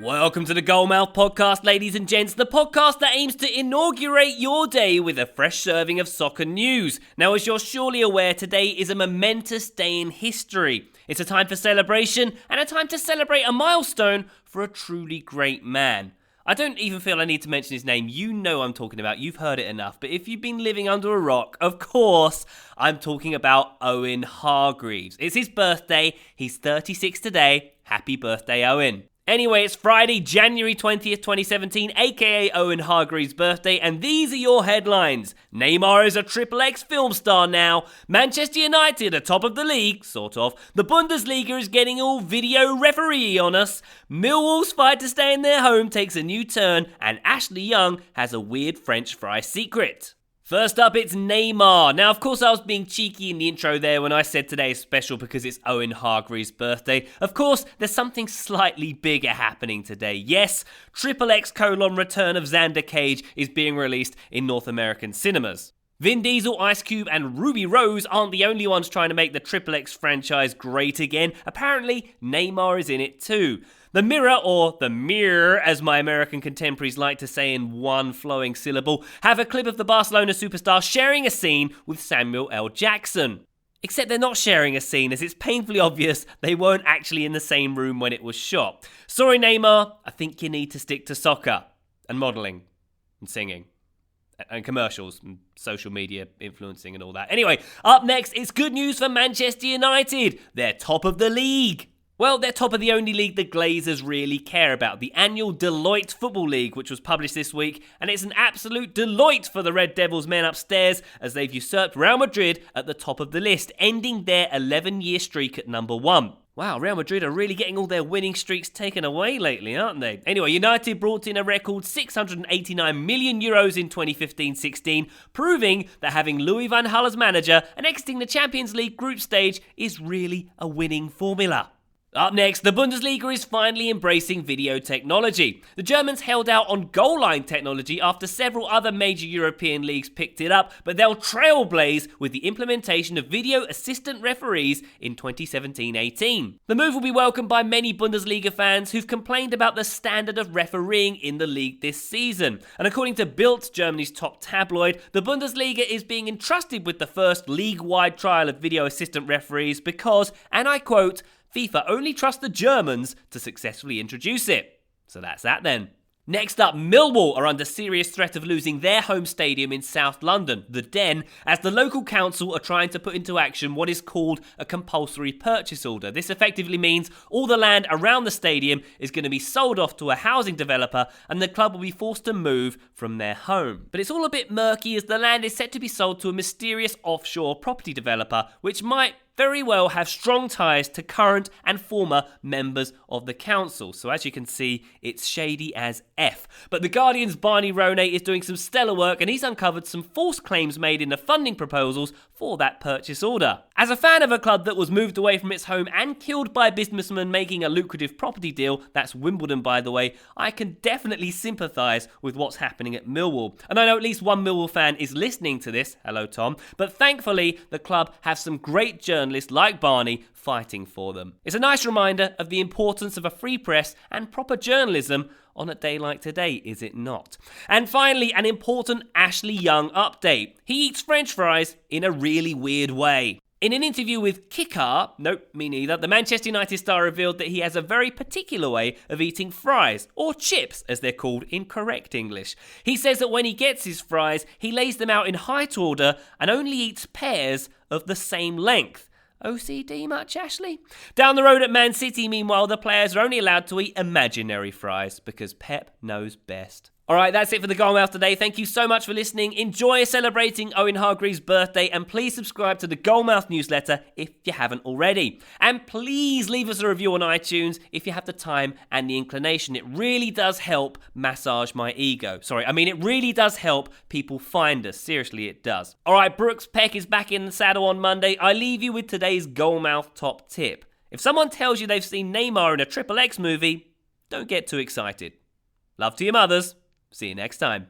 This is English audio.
Welcome to the Goalmouth Podcast, ladies and gents, the podcast that aims to inaugurate your day with a fresh serving of soccer news. Now, as you're surely aware, today is a momentous day in history. It's a time for celebration and a time to celebrate a milestone for a truly great man. I don't even feel I need to mention his name. You know I'm talking about. You've heard it enough. But if you've been living under a rock, of course, I'm talking about Owen Hargreaves. It's his birthday. He's 36 today. Happy birthday, Owen. Anyway, it's Friday, January 20th, 2017, aka Owen Hargreaves' birthday, and these are your headlines. Neymar is a X film star now. Manchester United are top of the league, sort of. The Bundesliga is getting all video referee on us. Millwall's fight to stay in their home takes a new turn, and Ashley Young has a weird French fry secret. First up, it's Neymar. Now, of course, I was being cheeky in the intro there when I said today is special because it's Owen Hargreaves' birthday. Of course, there's something slightly bigger happening today. Yes, X: Return of Xander Cage is being released in North American cinemas. Vin Diesel, Ice Cube, and Ruby Rose aren't the only ones trying to make the X franchise great again. Apparently, Neymar is in it too. The Mirror, or the Mirror, as my American contemporaries like to say in one flowing syllable, have a clip of the Barcelona superstar sharing a scene with Samuel L. Jackson. Except they're not sharing a scene, as it's painfully obvious they weren't actually in the same room when it was shot. Sorry, Neymar, I think you need to stick to soccer, and modelling, and singing, and commercials, and social media influencing and all that. Anyway, up next, it's good news for Manchester United. They're top of the league. Well, they're top of the only league the Glazers really care about, the annual Deloitte Football League, which was published this week, and it's an absolute delight for the Red Devils men upstairs as they've usurped Real Madrid at the top of the list, ending their 11-year streak at number 1. Wow, Real Madrid are really getting all their winning streaks taken away lately, aren't they? Anyway, United brought in a record €689 million in 2015-16, proving that having Louis van Gaal as manager and exiting the Champions League group stage is really a winning formula. Up next, the Bundesliga is finally embracing video technology. The Germans held out on goal line technology after several other major European leagues picked it up, but they'll trailblaze with the implementation of video assistant referees in 2017-18. The move will be welcomed by many Bundesliga fans who've complained about the standard of refereeing in the league this season. And according to Bild, Germany's top tabloid, the Bundesliga is being entrusted with the first league-wide trial of video assistant referees because, and I quote, FIFA only trusts the Germans to successfully introduce it. So that's that then. Next up, Millwall are under serious threat of losing their home stadium in South London, the Den, as the local council are trying to put into action what is called a compulsory purchase order. This effectively means all the land around the stadium is going to be sold off to a housing developer and the club will be forced to move from their home. But it's all a bit murky as the land is set to be sold to a mysterious offshore property developer, which might very well have strong ties to current and former members of the council. So as you can see, it's shady as F. But The Guardian's Barney Ronay is doing some stellar work and he's uncovered some false claims made in the funding proposals for that purchase order. As a fan of a club that was moved away from its home and killed by businessmen making a lucrative property deal, that's Wimbledon by the way, I can definitely sympathise with what's happening at Millwall. And I know at least one Millwall fan is listening to this, hello Tom, but thankfully the club have some great journalists like Barney fighting for them. It's a nice reminder of the importance of a free press and proper journalism on a day like today, is it not? And finally, an important Ashley Young update. He eats French fries in a really weird way. In an interview with Kicker, nope, me neither, the Manchester United star revealed that he has a very particular way of eating fries, or chips as they're called in correct English. He says that when he gets his fries, he lays them out in height order and only eats pairs of the same length. OCD much, Ashley? Down the road at Man City, meanwhile, the players are only allowed to eat imaginary fries because Pep knows best. Alright, that's it for the Goalmouth today. Thank you so much for listening. Enjoy celebrating Owen Hargreaves' birthday and please subscribe to the Goalmouth newsletter if you haven't already. And please leave us a review on iTunes if you have the time and the inclination. It really does help massage my ego. It really does help people find us. Seriously, it does. Alright, Brooks Peck is back in the saddle on Monday. I leave you with today's Goalmouth top tip. If someone tells you they've seen Neymar in a X movie, don't get too excited. Love to your mothers. See you next time.